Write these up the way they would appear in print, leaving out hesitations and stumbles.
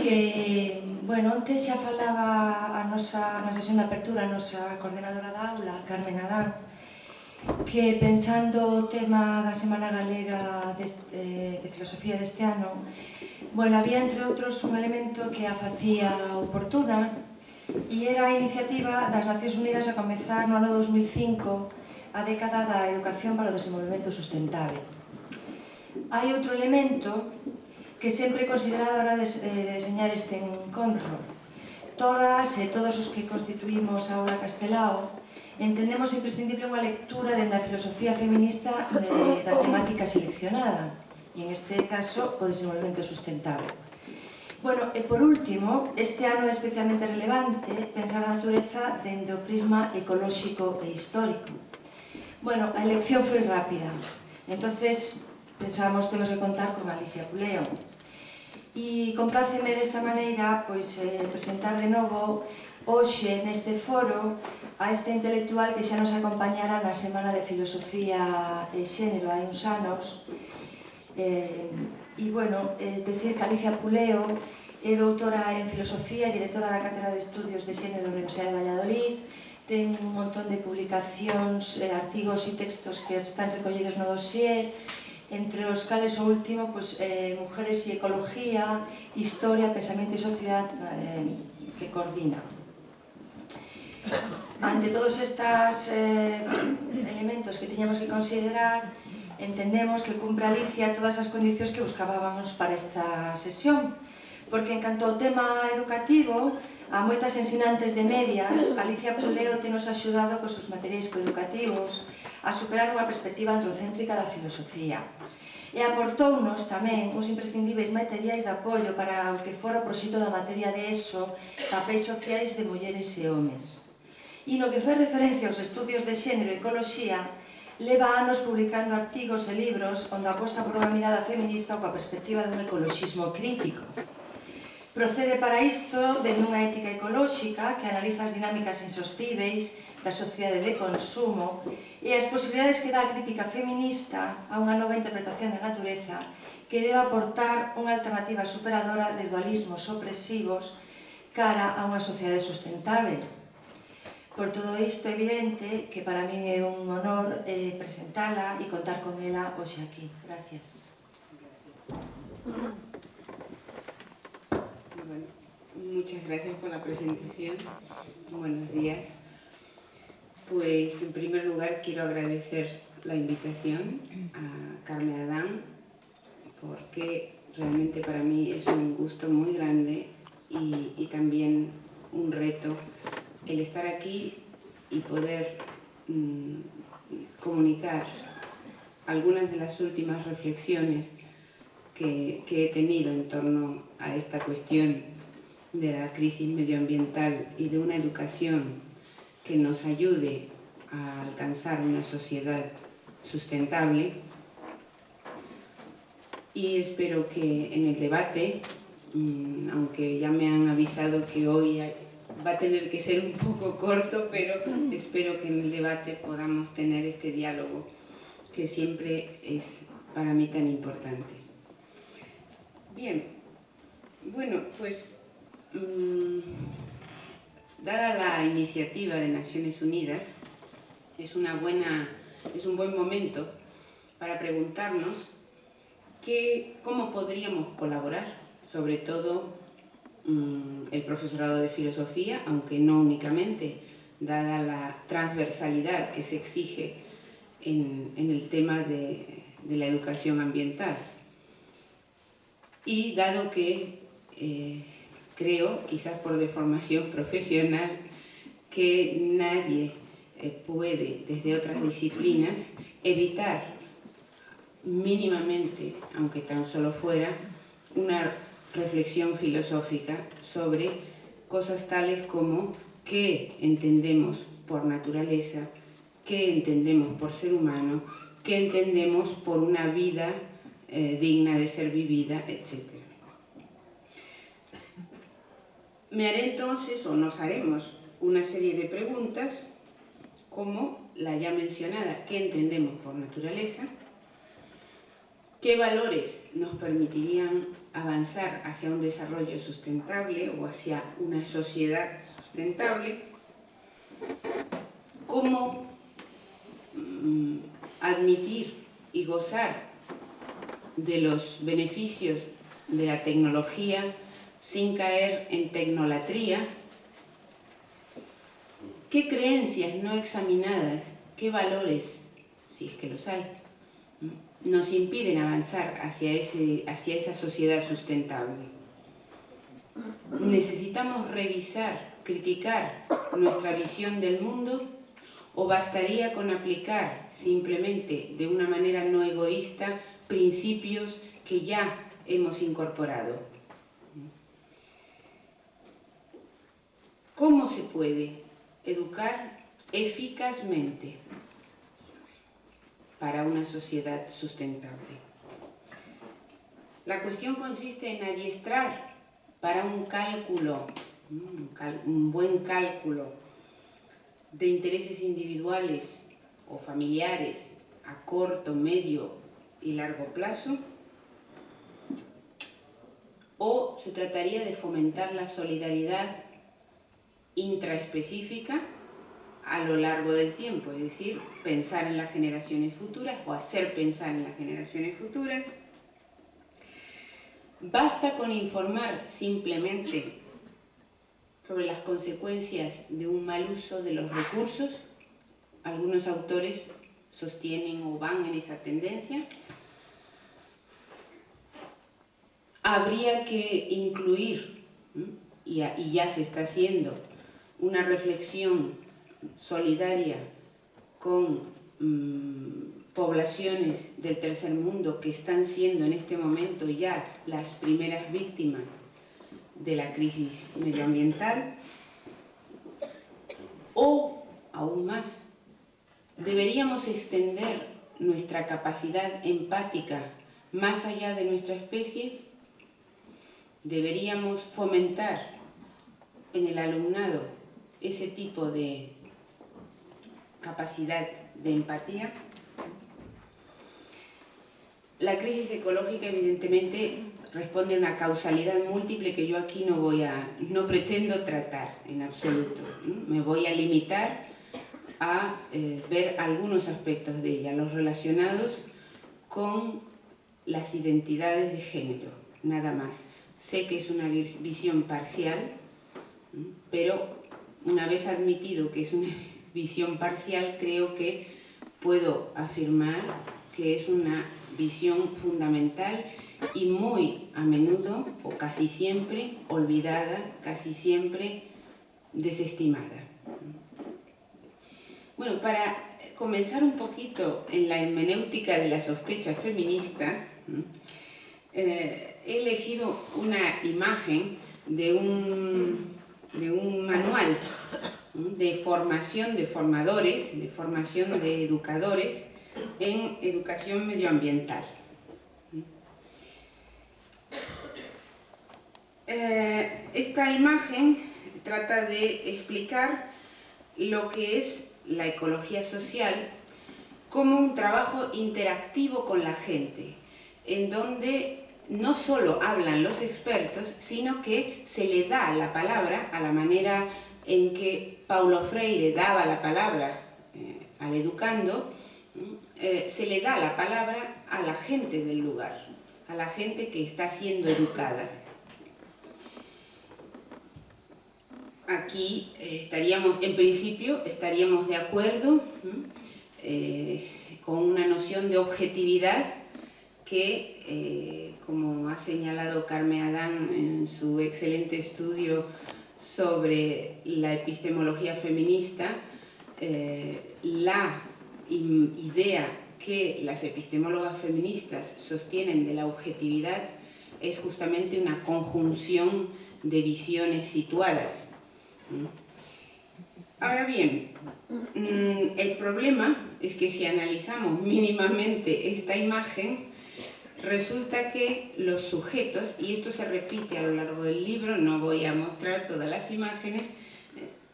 que, bueno, onte xa falaba na sesión de apertura a nosa coordenadora da aula, Carmen Adán, que pensando o tema da Semana Galega de Filosofía deste ano, bueno, había entre outros un elemento que a facía oportuna e era a iniciativa das Nacións Unidas a comezar no ano 2005 a década da educación para o desenvolvemento sustentable. Hai outro elemento que sempre he considerado a hora de deseñar este encontro. Todas e todos os que constituímos a Aula Castelao entendemos imprescindible unha lectura dende a filosofía feminista da temática seleccionada, e en este caso o desenvolvemento sustentable. Bueno, e por último, este ano é especialmente relevante pensar a natureza dende o prisma ecolóxico e histórico. Bueno, a elección foi rápida, entonces pensábamos temos que contar con Alicia Puleo. E compláceme desta maneira presentar de novo hoxe neste foro a esta intelectual que xa nos acompañara na Semana de Filosofía e Xénero hai uns anos. Decir que Alicia Puleo é doutora en Filosofía e directora da Cátedra de Estudios de Xénero da Universidade de Valladolid. Ten un montón de publicacións, artigos e textos que están recollidos no dossier, entre os cales o último, Mujeres e Ecología, Historia, Pensamento e Sociedade, que coordina. Ante todos estes elementos que tiñamos que considerar, entendemos que cumpre Alicia todas as condicións que buscábamos para esta sesión, porque en canto ao tema educativo, a moitas ensinantes de medias, Alicia Puleo tenos axudado cos seus materiais coeducativos a superar unha perspectiva antropocéntrica da filosofía. E aportounos tamén uns imprescindíveis materiais de apoio para o que fora o proxecto da materia de ESO, papéis sociais de mulleres e homes. E no que fai referencia aos estudios de xénero e ecoloxía, leva anos publicando artigos e libros onde aposta por unha mirada feminista coa perspectiva dun ecoloxismo crítico. Procede para isto de unha ética ecolóxica que analiza as dinámicas insostíveis da sociedade de consumo e as posibilidades que dá a crítica feminista a unha nova interpretación da natureza que debe aportar unha alternativa superadora de dualismos opresivos cara a unha sociedade sustentable. Por todo isto é evidente que para min é un honor presentala e contar con ela hoxe aquí. Gracias. Bueno, muchas gracias por la presentación. Buenos días. Pues en primer lugar quiero agradecer la invitación a Carmen Adán, porque realmente para mí es un gusto muy grande y también un reto el estar aquí y poder comunicar algunas de las últimas reflexiones que he tenido en torno a esta cuestión de la crisis medioambiental y de una educación que nos ayude a alcanzar una sociedad sustentable. Y espero que en el debate, aunque ya me han avisado que hoy va a tener que ser un poco corto, pero espero que en el debate podamos tener este diálogo que siempre es para mí tan importante. Bien, bueno, pues dada la iniciativa de Naciones Unidas, es un buen momento para preguntarnos cómo podríamos colaborar, sobre todo el profesorado de filosofía, aunque no únicamente, dada la transversalidad que se exige en el tema de la educación ambiental. Y dado que creo, quizás por deformación profesional, que nadie puede, desde otras disciplinas, evitar mínimamente, aunque tan solo fuera, una reflexión filosófica sobre cosas tales como qué entendemos por naturaleza, qué entendemos por ser humano, qué entendemos por una vida digna de ser vivida, etc. Me haré entonces, o nos haremos, una serie de preguntas como la ya mencionada, ¿qué entendemos por naturaleza? ¿Qué valores nos permitirían avanzar hacia un desarrollo sustentable o hacia una sociedad sustentable, cómo admitir y gozar de los beneficios de la tecnología sin caer en tecnolatría, qué creencias no examinadas, qué valores, si es que los hay, nos impiden avanzar hacia esa sociedad sustentable. ¿Necesitamos revisar, criticar nuestra visión del mundo o bastaría con aplicar simplemente de una manera no egoísta principios que ya hemos incorporado? ¿Cómo se puede educar eficazmente para una sociedad sustentable? La cuestión consiste en adiestrar para un cálculo, un buen cálculo de intereses individuales o familiares a corto, medio y largo plazo, o se trataría de fomentar la solidaridad intraespecífica a lo largo del tiempo, es decir, pensar en las generaciones futuras o hacer pensar en las generaciones futuras. ¿Basta con informar simplemente sobre las consecuencias de un mal uso de los recursos? Algunos autores sostienen o van en esa tendencia. Habría que incluir, y ya se está haciendo, una reflexión solidaria con poblaciones del tercer mundo que están siendo en este momento ya las primeras víctimas de la crisis medioambiental. O, aún más, deberíamos extender nuestra capacidad empática más allá de nuestra especie. Deberíamos fomentar en el alumnado ese tipo de capacidad de empatía. La crisis ecológica, evidentemente, responde a una causalidad múltiple que yo aquí no pretendo tratar en absoluto. Me voy a limitar a ver algunos aspectos de ella, los relacionados con las identidades de género, nada más. Sé que es una visión parcial, pero una vez admitido que es una visión parcial, creo que puedo afirmar que es una visión fundamental y muy a menudo, o casi siempre, olvidada, casi siempre desestimada. Bueno, para comenzar un poquito en la hermenéutica de la sospecha feminista, he elegido una imagen de un manual de formación de formadores, de formación de educadores en educación medioambiental. Esta imagen trata de explicar lo que es la ecología social como un trabajo interactivo con la gente, en donde no solo hablan los expertos, sino que se le da la palabra a la manera en que Paulo Freire daba la palabra al educando, se le da la palabra a la gente del lugar, a la gente que está siendo educada. Aquí en principio estaríamos de acuerdo con una noción de objetividad que, como ha señalado Carmen Adán en su excelente estudio sobre la epistemología feminista, la idea que las epistemólogas feministas sostienen de la objetividad es justamente una conjunción de visiones situadas. Ahora bien, el problema es que si analizamos mínimamente esta imagen, resulta que los sujetos, y esto se repite a lo largo del libro, no voy a mostrar todas las imágenes,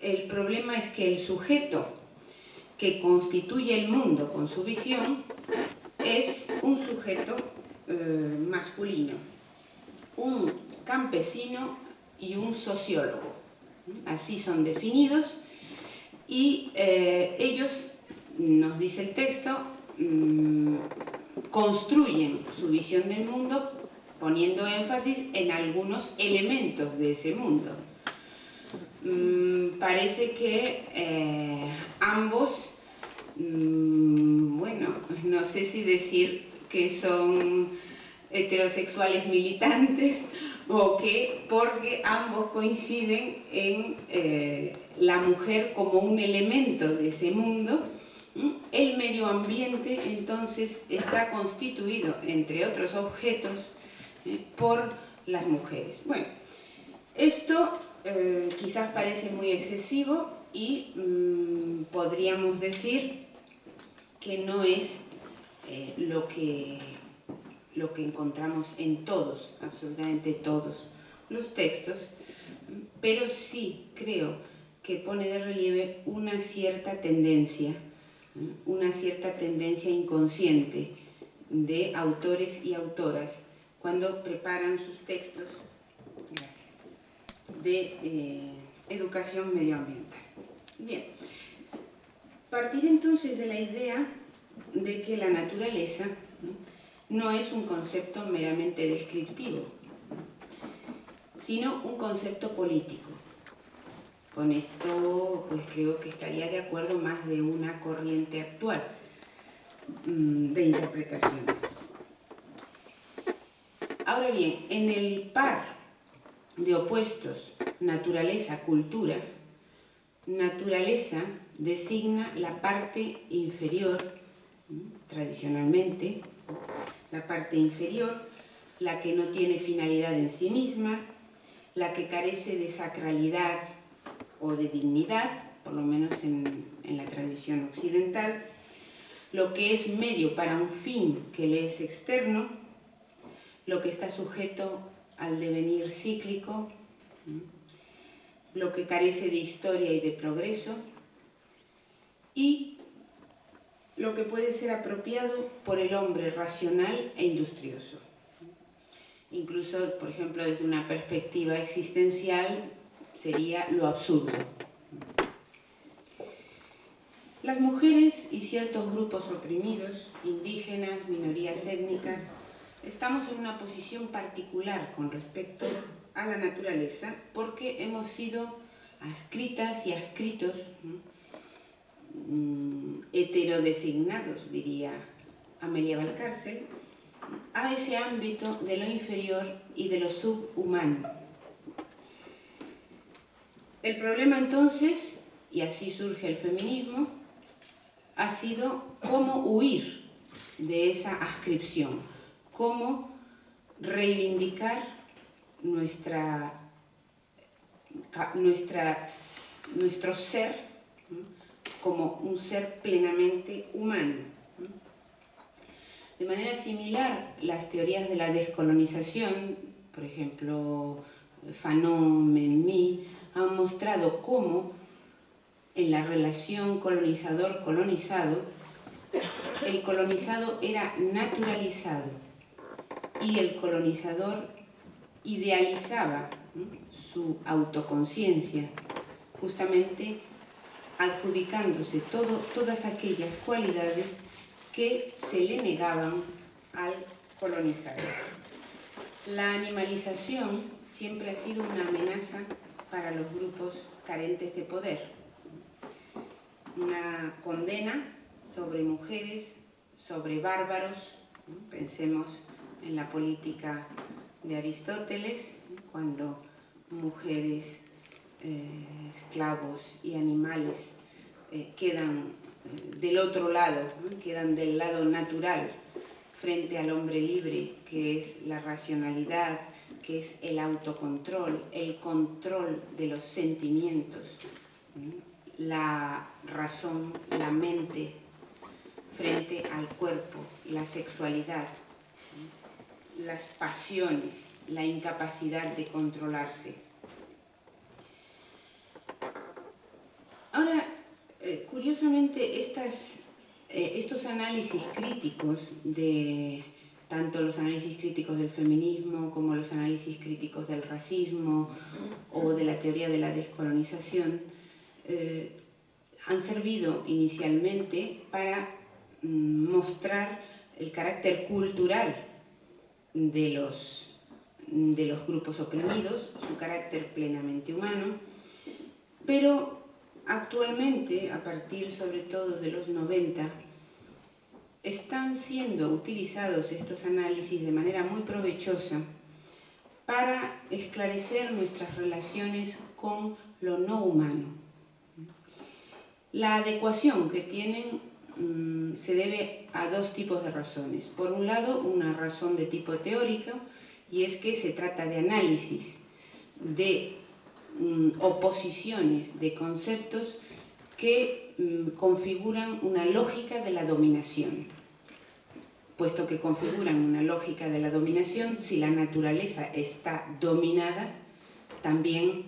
el problema es que el sujeto que constituye el mundo con su visión es un sujeto masculino. un campesino y un sociólogo. Así son definidos y ellos, nos dice el texto, construyen su visión del mundo poniendo énfasis en algunos elementos de ese mundo. Parece que ambos, bueno, no sé si decir que son heterosexuales militantes o que, porque ambos coinciden en la mujer como un elemento de ese mundo. El medio ambiente entonces está constituido, entre otros objetos, por las mujeres. Bueno, esto quizás parece muy excesivo y podríamos decir que no es lo que encontramos en todos, absolutamente todos los textos, pero sí creo que pone de relieve una cierta tendencia inconsciente de autores y autoras cuando preparan sus textos de educación medioambiental. Bien, partir entonces de la idea de que la naturaleza no es un concepto meramente descriptivo, sino un concepto político. Con esto, pues creo que estaría de acuerdo más de una corriente actual de interpretación. Ahora bien, en el par de opuestos naturaleza-cultura, naturaleza designa la parte inferior, tradicionalmente, la parte inferior, la que no tiene finalidad en sí misma, la que carece de sacralidad o de dignidad, por lo menos en la tradición occidental, lo que es medio para un fin que le es externo, lo que está sujeto al devenir cíclico, lo que carece de historia y de progreso, y lo que puede ser apropiado por el hombre racional e industrioso. Incluso, por ejemplo, desde una perspectiva existencial, sería lo absurdo. Las mujeres y ciertos grupos oprimidos, indígenas, minorías étnicas, estamos en una posición particular con respecto a la naturaleza porque hemos sido adscritas y adscritos, heterodesignados, diría Amelia Valcárcel, a ese ámbito de lo inferior y de lo subhumano. El problema entonces, y así surge el feminismo, ha sido cómo huir de esa adscripción, cómo reivindicar nuestro ser como un ser plenamente humano. De manera similar, las teorías de la descolonización, por ejemplo, Fanon, Memmi, han mostrado cómo en la relación colonizador-colonizado, el colonizado era naturalizado y el colonizador idealizaba su autoconciencia, justamente adjudicándose todas aquellas cualidades que se le negaban al colonizador. La animalización siempre ha sido una amenaza para los grupos carentes de poder. Una condena sobre mujeres, sobre bárbaros, pensemos en la política de Aristóteles, cuando mujeres, esclavos y animales quedan del otro lado, quedan del lado natural frente al hombre libre, que es la racionalidad, que es el autocontrol, el control de los sentimientos, la razón, la mente, frente al cuerpo, la sexualidad, las pasiones, la incapacidad de controlarse. Ahora, curiosamente, estos análisis críticos de tanto los análisis críticos del feminismo como los análisis críticos del racismo o de la teoría de la descolonización, han servido inicialmente para mostrar el carácter cultural de los grupos oprimidos, su carácter plenamente humano, pero actualmente, a partir sobre todo de los 90, están siendo utilizados estos análisis de manera muy provechosa para esclarecer nuestras relaciones con lo no humano. La adecuación que tienen se debe a dos tipos de razones. Por un lado, una razón de tipo teórico, y es que se trata de análisis de oposiciones de conceptos que configuran una lógica de la dominación. Puesto que configuran una lógica de la dominación, si la naturaleza está dominada, también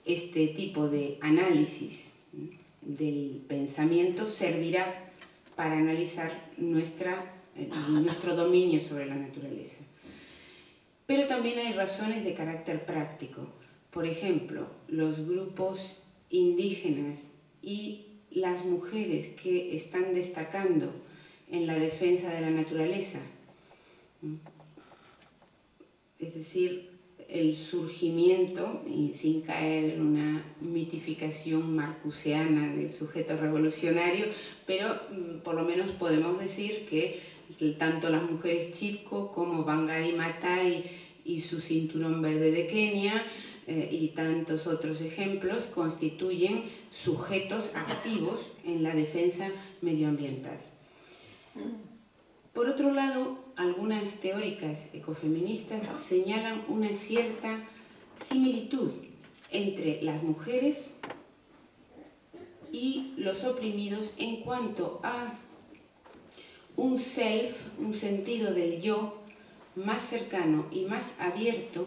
este tipo de análisis del pensamiento servirá para analizar nuestro dominio sobre la naturaleza. Pero también hay razones de carácter práctico. Por ejemplo, los grupos indígenas y las mujeres que están destacando en la defensa de la naturaleza, es decir, el surgimiento, y sin caer en una mitificación marcuseana del sujeto revolucionario, pero por lo menos podemos decir que tanto las mujeres Chipko como Wangari Maathai y su cinturón verde de Kenia y tantos otros ejemplos constituyen sujetos activos en la defensa medioambiental. Por otro lado, algunas teóricas ecofeministas señalan una cierta similitud entre las mujeres y los oprimidos en cuanto a un self, un sentido del yo más cercano y más abierto,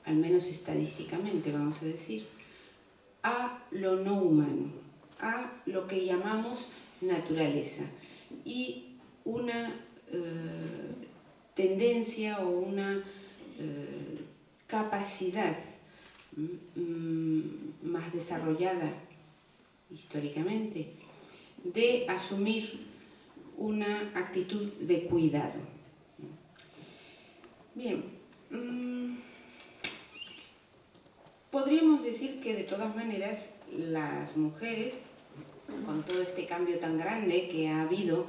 al menos estadísticamente vamos a decir, a lo no humano, a lo que llamamos naturaleza, y una tendencia o una capacidad más desarrollada históricamente de asumir una actitud de cuidado. Bien, podríamos decir que de todas maneras las mujeres, con todo este cambio tan grande que ha habido